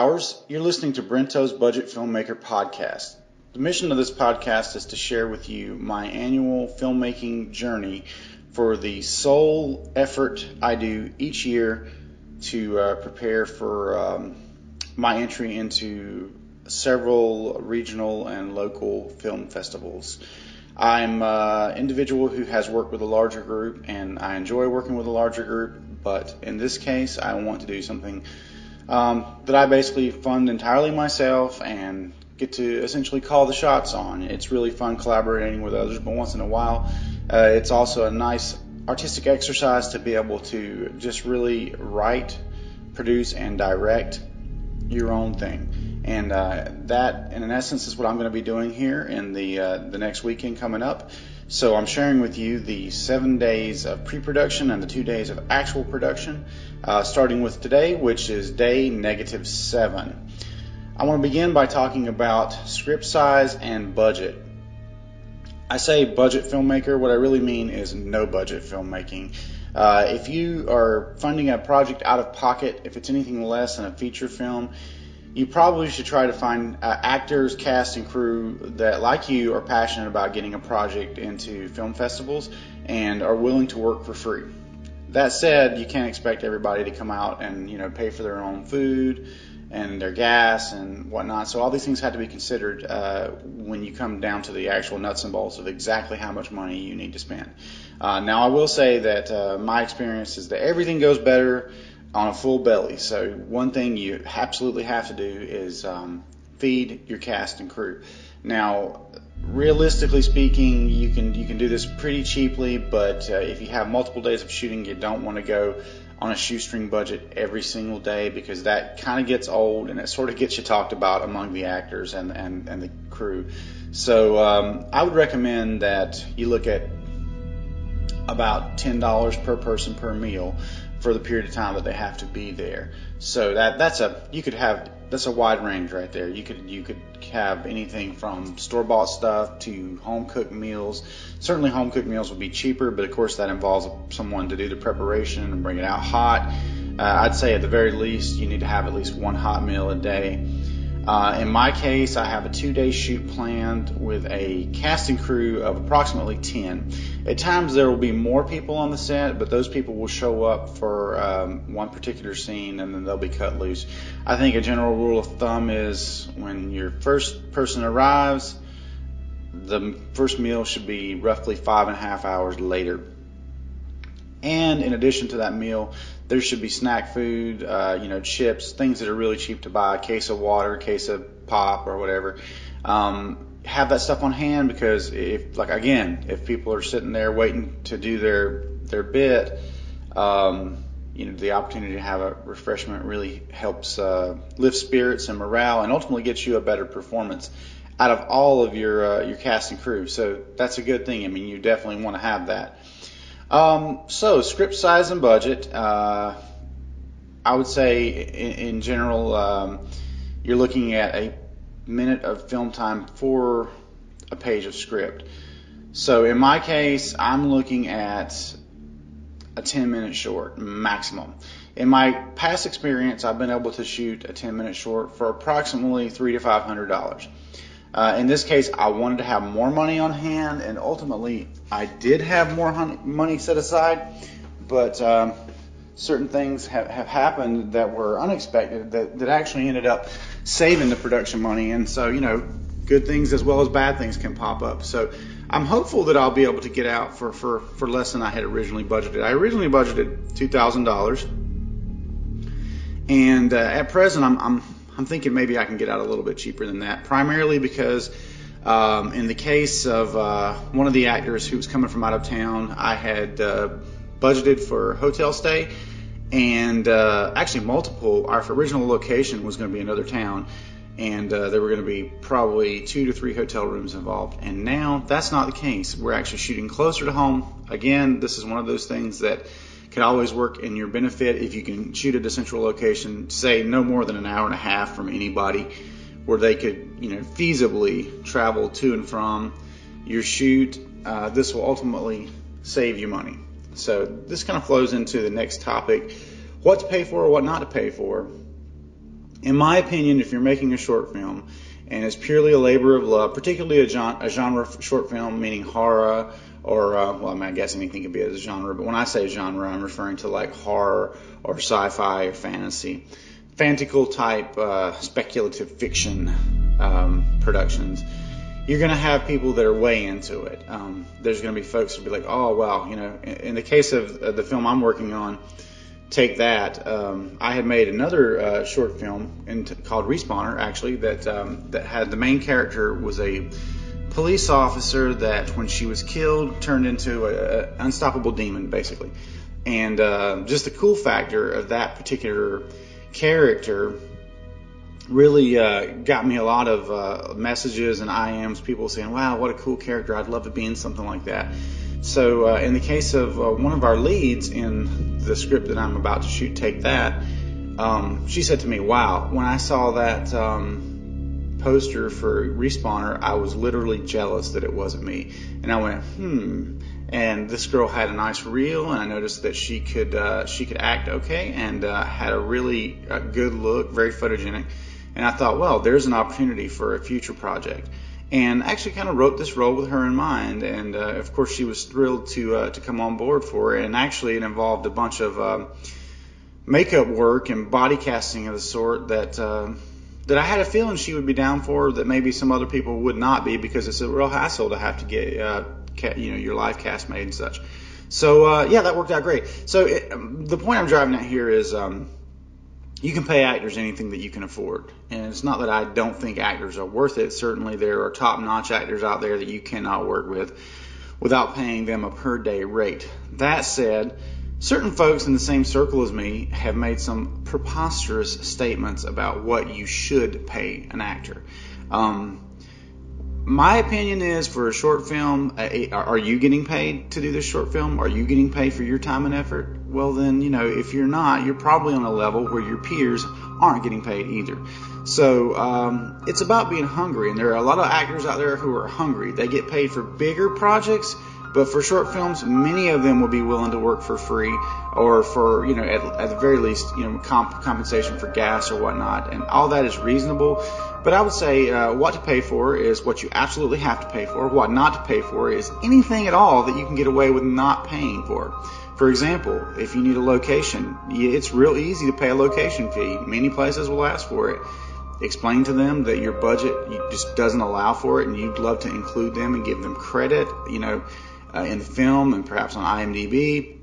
hours. You're listening to Brento's Budget Filmmaker Podcast. The mission of this podcast is to share with you my annual filmmaking journey for the sole effort I do each year to prepare for my entry into several regional and local film festivals. I'm an individual who has worked with a larger group, and I enjoy working with a larger group, but in this case, I want to do something that I basically fund entirely myself and get to essentially call the shots on. It's really fun collaborating with others, but once in a while, it's also a nice artistic exercise to be able to just really write, produce, and direct your own thing. And that, in essence, is what I'm going to be doing here in the next weekend coming up. So I'm sharing with you the 7 days of pre-production and the 2 days of actual production, starting with today, which is day -7. I want to begin by talking about script size and budget. I say budget filmmaker. What I really mean is no budget filmmaking. If you are funding a project out of pocket, if it's anything less than a feature film, you probably should try to find actors, cast, and crew that, like you, are passionate about getting a project into film festivals and are willing to work for free. That said, you can't expect everybody to come out and pay for their own food and their gas and whatnot. So all these things have to be considered when you come down to the actual nuts and bolts of exactly how much money you need to spend. Now, I will say that my experience is that everything goes better on a full belly. So one thing you absolutely have to do is feed your cast and crew. Now, realistically speaking, you can do this pretty cheaply, but if you have multiple days of shooting, you don't want to go on a shoestring budget every single day, because that kind of gets old and it sort of gets you talked about among the actors and the crew. So I would recommend that you look at about $10 per person per meal for the period of time that they have to be there. So that's a wide range right there. You could have anything from store-bought stuff to home-cooked meals. Certainly home-cooked meals would be cheaper, but of course that involves someone to do the preparation and bring it out hot. I'd say at the very least you need to have at least one hot meal a day. In my case, I have a 2-day shoot planned with a cast and crew of approximately 10. At times there will be more people on the set, but those people will show up for one particular scene and then they'll be cut loose. I think a general rule of thumb is when your first person arrives, the first meal should be roughly 5.5 hours later. And in addition to that meal, there should be snack food, chips, things that are really cheap to buy, a case of water, a case of pop or whatever. Have that stuff on hand, because if people are sitting there waiting to do their bit, the opportunity to have a refreshment really helps lift spirits and morale, and ultimately gets you a better performance out of all of your cast and crew. So that's a good thing. I mean, you definitely want to have that. So script size and budget, I would say in general, you're looking at a minute of film time for a page of script. So in my case, I'm looking at a 10-minute short maximum. In my past experience, I've been able to shoot a 10-minute short for approximately $300 to $500. In this case, I wanted to have more money on hand, and ultimately I did have more money set aside, but certain things have happened that were unexpected that actually ended up saving the production money. And so, good things as well as bad things can pop up. So I'm hopeful that I'll be able to get out for less than I had originally budgeted. I originally budgeted $2,000, and at present I'm thinking maybe I can get out a little bit cheaper than that, primarily because in the case of one of the actors who was coming from out of town, I had budgeted for hotel stay, and actually multiple. Our original location was going to be another town, and there were going to be probably 2 to 3 hotel rooms involved. And now that's not the case. We're actually shooting closer to home. Again, this is one of those things that can always work in your benefit if you can shoot at a central location, say no more than an hour and a half from anybody, where they could feasibly travel to and from your shoot. This will ultimately save you money. So this kind of flows into the next topic, what to pay for or what not to pay for. In my opinion, if you're making a short film and it's purely a labor of love, particularly a genre short film, meaning horror, or, well, I mean, I guess anything could be a genre, but when I say genre, I'm referring to like horror or sci-fi or fantastical type speculative fiction productions, you're going to have people that are way into it. There's going to be folks who'll be like, oh, wow, in the case of the film I'm working on, Take That, I had made another short film called Respawner, actually, that had the main character was a police officer that, when she was killed, turned into an unstoppable demon, basically. And just the cool factor of that particular character really got me a lot of messages and IMs, people saying, wow, what a cool character, I'd love to be in something like that. So in the case of one of our leads in the script that I'm about to shoot, Take That, she said to me, wow, when I saw that poster for Respawner, I was literally jealous that it wasn't me. And I went, and this girl had a nice reel, and I noticed that she could act okay, and had a really good look, very photogenic. And I thought, well, there's an opportunity for a future project. And actually kind of wrote this role with her in mind. And of course, she was thrilled to come on board for it. And actually, it involved a bunch of makeup work and body casting of the sort that I had a feeling she would be down for, that maybe some other people would not be, because it's a real hassle to have to get your live cast made and such. So yeah, that worked out great. So the point I'm driving at here is you can pay actors anything that you can afford. And it's not that I don't think actors are worth it. Certainly there are top-notch actors out there that you cannot work with without paying them a per-day rate. That said, certain folks in the same circle as me have made some preposterous statements about what you should pay an actor. My opinion is, for a short film, are you getting paid to do this short film? Are you getting paid for your time and effort? Well, then, if you're not, you're probably on a level where your peers aren't getting paid either. So it's about being hungry, and there are a lot of actors out there who are hungry. They get paid for bigger projects, but for short films, many of them will be willing to work for free, or for, at the very least, compensation for gas or whatnot. And all that is reasonable. But I would say what to pay for is what you absolutely have to pay for. What not to pay for is anything at all that you can get away with not paying for. For example, if you need a location, it's real easy to pay a location fee. Many places will ask for it. Explain to them that your budget just doesn't allow for it, and you'd love to include them and give them credit, in the film and perhaps on IMDb.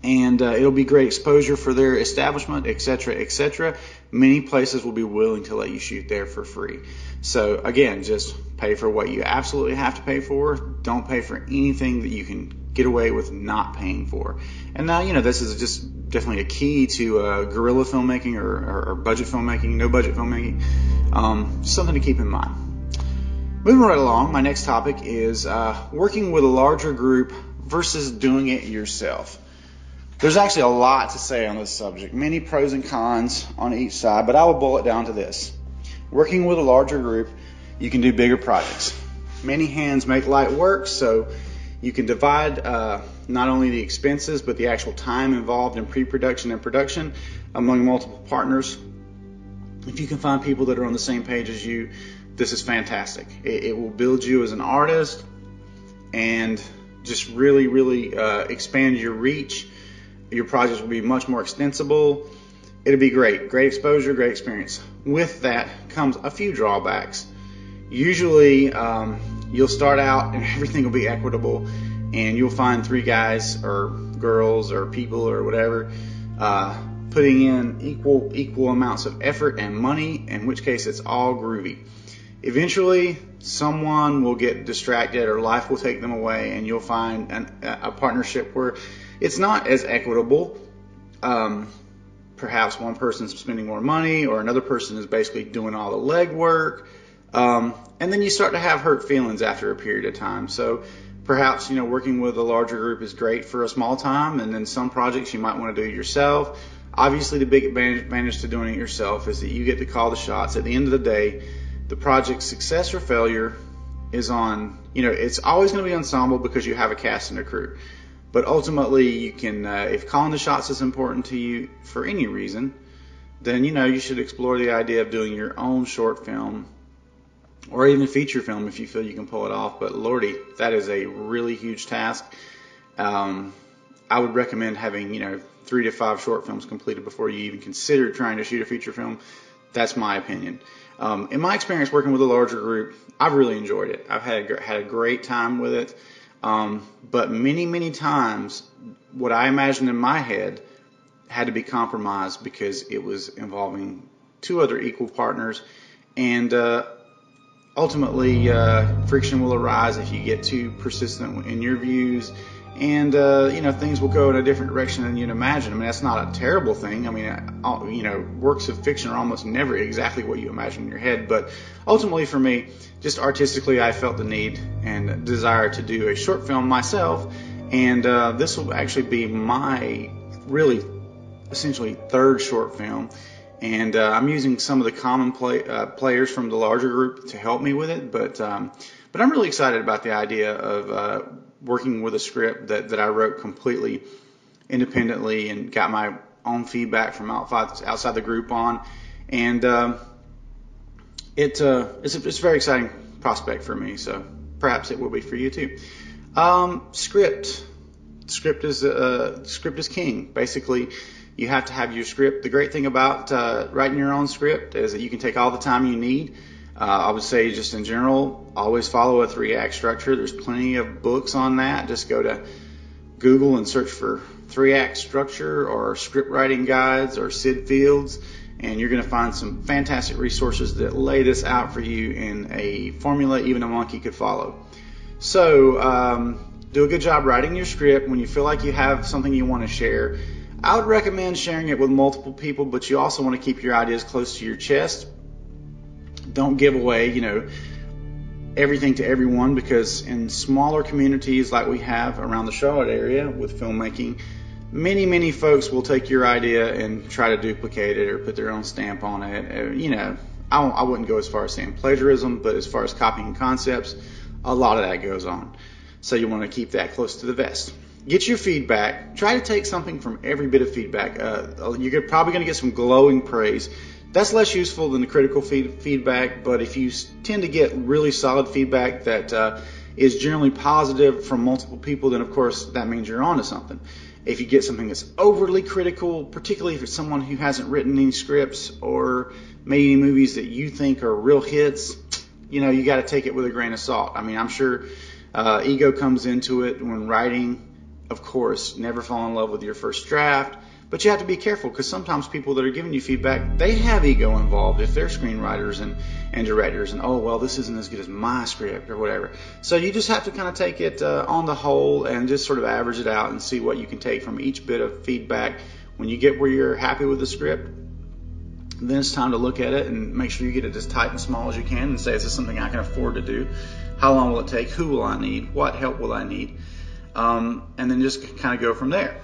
And it'll be great exposure for their establishment, etc., etc. Many places will be willing to let you shoot there for free. So again, just pay for what you absolutely have to pay for. Don't pay for anything that you can get away with not paying for. And now, this is just definitely a key to guerrilla filmmaking or budget filmmaking, no budget filmmaking. Something to keep in mind. Moving right along, my next topic is working with a larger group versus doing it yourself. There's actually a lot to say on this subject, many pros and cons on each side, but I will boil it down to this. Working with a larger group, you can do bigger projects. Many hands make light work, so you can divide not only the expenses, but the actual time involved in pre-production and production among multiple partners. If you can find people that are on the same page as you, this is fantastic. It will build you as an artist and just really, really expand your reach. Your projects will be much more extensible. It'll be great. Great exposure, great experience. With that comes a few drawbacks. Usually, you'll start out and everything will be equitable, and you'll find three guys or girls or people or whatever putting in equal amounts of effort and money, in which case it's all groovy. Eventually, someone will get distracted or life will take them away, and you'll find a partnership where it's not as equitable. Perhaps one person's spending more money, or another person is basically doing all the legwork. And then you start to have hurt feelings after a period of time. So perhaps, working with a larger group is great for a small time, and then some projects you might want to do yourself. Obviously, the big advantage to doing it yourself is that you get to call the shots. At the end of the day, the project's success or failure is on, it's always going to be ensemble because you have a cast and a crew. But ultimately, you can, if calling the shots is important to you for any reason, then you should explore the idea of doing your own short film or even feature film if you feel you can pull it off. But Lordy, that is a really huge task. I would recommend having 3 to 5 short films completed before you even consider trying to shoot a feature film. That's my opinion. In my experience working with a larger group, I've really enjoyed it. I've had a great time with it. But many times, what I imagined in my head had to be compromised because it was involving 2 other equal partners, and ultimately friction will arise if you get too persistent in your views, and things will go in a different direction than you'd imagine. I mean, that's not a terrible thing. I mean, works of fiction are almost never exactly what you imagine in your head, but ultimately for me, just artistically, I felt the need and desire to do a short film myself, and this will actually be my really essentially 3rd short film, and I'm using some of the common players from the larger group to help me with it, but I'm really excited about the idea of working with a script that I wrote completely independently and got my own feedback from outside the group on, and it's a very exciting prospect for me, so perhaps it will be for you too. Script is king. Basically, you have to have your script. The great thing about writing your own script is that you can take all the time you need. I would say just in general, always follow a 3-act structure. There's plenty of books on that. Just go to Google and search for 3-act structure or script writing guides or Sid Fields, and you're going to find some fantastic resources that lay this out for you in a formula even a monkey could follow. So do a good job writing your script. When you feel like you have something you want to share, I would recommend sharing it with multiple people, but you also want to keep your ideas close to your chest. Don't give away, everything to everyone, because in smaller communities like we have around the Charlotte area with filmmaking, many folks will take your idea and try to duplicate it or put their own stamp on it. I wouldn't go as far as saying plagiarism, but as far as copying concepts, a lot of that goes on. So you want to keep that close to the vest. Get your feedback. Try to take something from every bit of feedback. You're probably going to get some glowing praise. That's less useful than the critical feedback, but if you tend to get really solid feedback that is generally positive from multiple people, then of course that means you're onto something. If you get something that's overly critical, particularly if it's someone who hasn't written any scripts or made any movies that you think are real hits, you got to take it with a grain of salt. I mean, I'm sure ego comes into it when writing. Of course, never fall in love with your first draft. But you have to be careful, because sometimes people that are giving you feedback, they have ego involved if they're screenwriters and directors, and this isn't as good as my script or whatever. So you just have to kind of take it on the whole and just sort of average it out and see what you can take from each bit of feedback. When you get where you're happy with the script, then it's time to look at it and make sure you get it as tight and small as you can and say, is this something I can afford to do? How long will it take? Who will I need? What help will I need? And then just kind of go from there.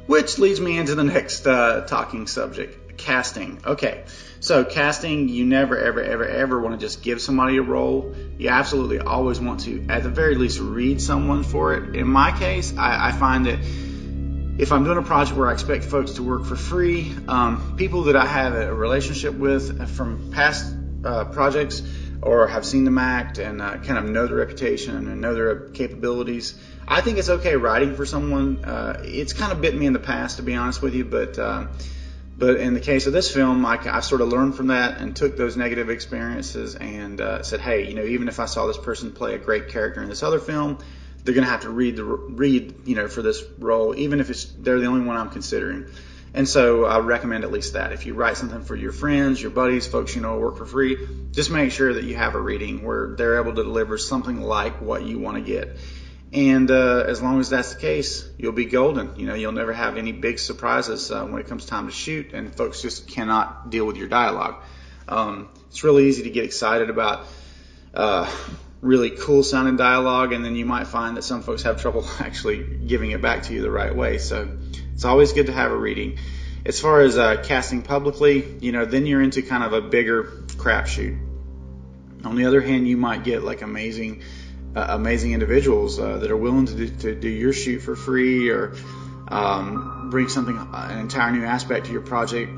Which leads me into the next talking subject, casting. Okay, so casting, you never, ever want to just give somebody a role. You absolutely always want to, at the very least, read someone for it. In my case, I find that if I'm doing a project where I expect folks to work for free, people that I have a relationship with from past projects or have seen them act and kind of know their reputation and know their capabilities, I think it's okay writing for someone. It's kind of bit me in the past, to be honest with you, but in the case of this film, I sort of learned from that and took those negative experiences and said, hey, even if I saw this person play a great character in this other film, they're going to have to read for this role, even if they're the only one I'm considering. And so I recommend at least that. If you write something for your friends, your buddies, folks work for free, just make sure that you have a reading where they're able to deliver something like what you want to get. And as long as that's the case, you'll be golden. You'll never have any big surprises when it comes time to shoot, and folks just cannot deal with your dialogue. It's really easy to get excited about really cool sounding dialogue, and then you might find that some folks have trouble actually giving it back to you the right way. So it's always good to have a reading. As far as casting publicly, then you're into kind of a bigger crapshoot. On the other hand, you might get like amazing individuals that are willing to do your shoot for free, or bring something, an entire new aspect to your project,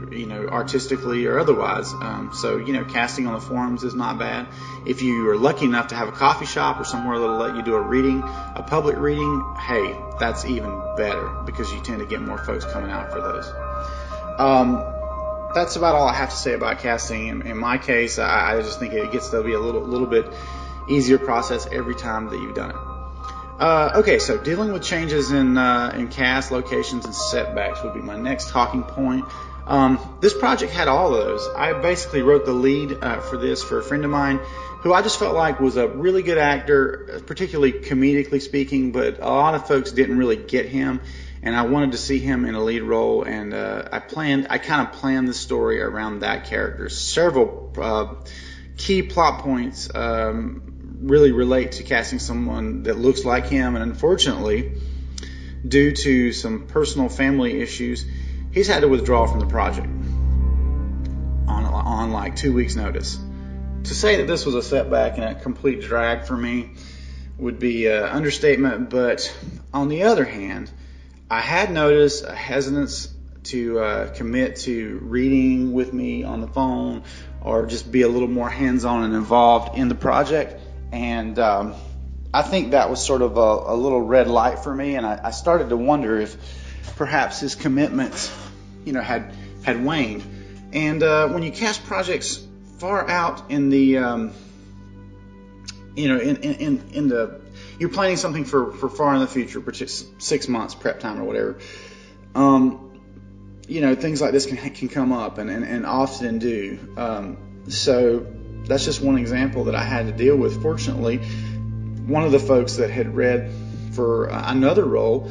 artistically or otherwise. So casting on the forums is not bad. If you are lucky enough to have a coffee shop or somewhere that'll let you do a public reading, hey, that's even better because you tend to get more folks coming out for those. That's about all I have to say about casting. In my case, I just think it gets to be a little bit easier process every time that you've done it. Okay, so dealing with changes in cast, locations, and setbacks would be my next talking point. This project had all of those. I basically wrote the lead for this for a friend of mine who I just felt like was a really good actor, particularly comedically speaking, but a lot of folks didn't really get him, and I wanted to see him in a lead role, and I kind of planned the story around that character. Several key plot points really relate to casting someone that looks like him, and unfortunately, due to some personal family issues, he's had to withdraw from the project on like 2 weeks' notice. To say that this was a setback and a complete drag for me would be an understatement, but on the other hand, I had noticed a hesitance to commit to reading with me on the phone or just be a little more hands-on and involved in the project. And I think that was sort of a little red light for me, and I started to wonder if perhaps his commitment, had waned. And when you cast projects far out in the, you're planning something for far in the future, particularly 6 months prep time or whatever. Things like this can come up and often do. So that's just one example that I had to deal with. Fortunately, one of the folks that had read for another role,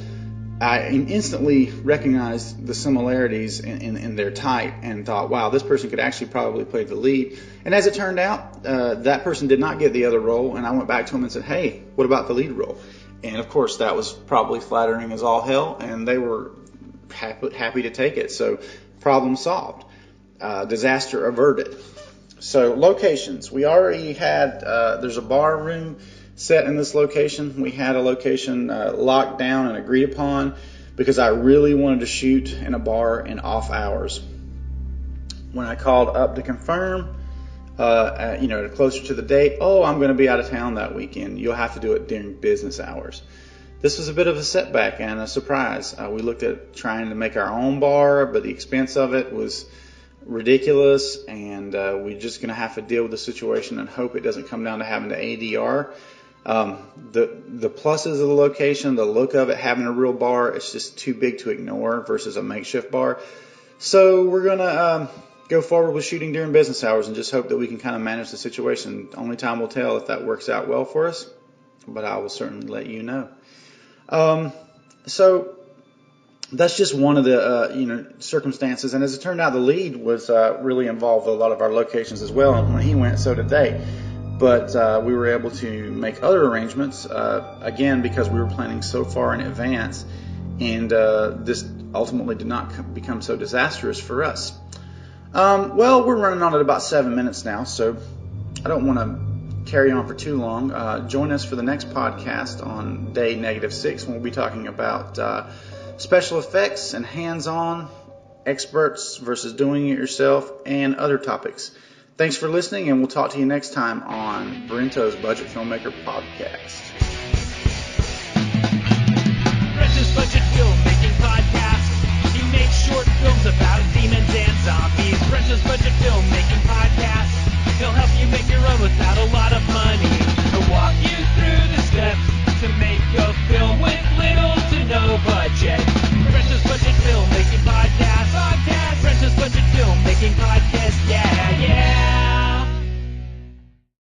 I instantly recognized the similarities in their type and thought, wow, this person could actually probably play the lead. And as it turned out, that person did not get the other role, and I went back to him and said, hey, what about the lead role? And of course, that was probably flattering as all hell, and they were happy to take it. So problem solved. Disaster averted. So locations, we already had, there's a bar room set in this location. We had a location locked down and agreed upon because I really wanted to shoot in a bar in off hours. When I called up to confirm, closer to the date, I'm going to be out of town that weekend. You'll have to do it during business hours. This was a bit of a setback and a surprise. We looked at trying to make our own bar, but the expense of it was ridiculous, and we're just going to have to deal with the situation and hope it doesn't come down to having to ADR. The pluses of the location, the look of it, having a real bar, it's just too big to ignore versus a makeshift bar. So we're going to go forward with shooting during business hours and just hope that we can kind of manage the situation. Only time will tell if that works out well for us, but I will certainly let you know. So that's just one of the circumstances, and as it turned out, the lead was really involved with a lot of our locations as well, and when he went, so did they. But we were able to make other arrangements, again, because we were planning so far in advance, and this ultimately did not become so disastrous for us. Well, we're running on at about 7 minutes now, so I don't want to carry on for too long. Join us for the next podcast on day -6, when we'll be talking about special effects and hands-on, experts versus doing it yourself, and other topics. Thanks for listening, and we'll talk to you next time on Brento's Budget Filmmaker Podcast.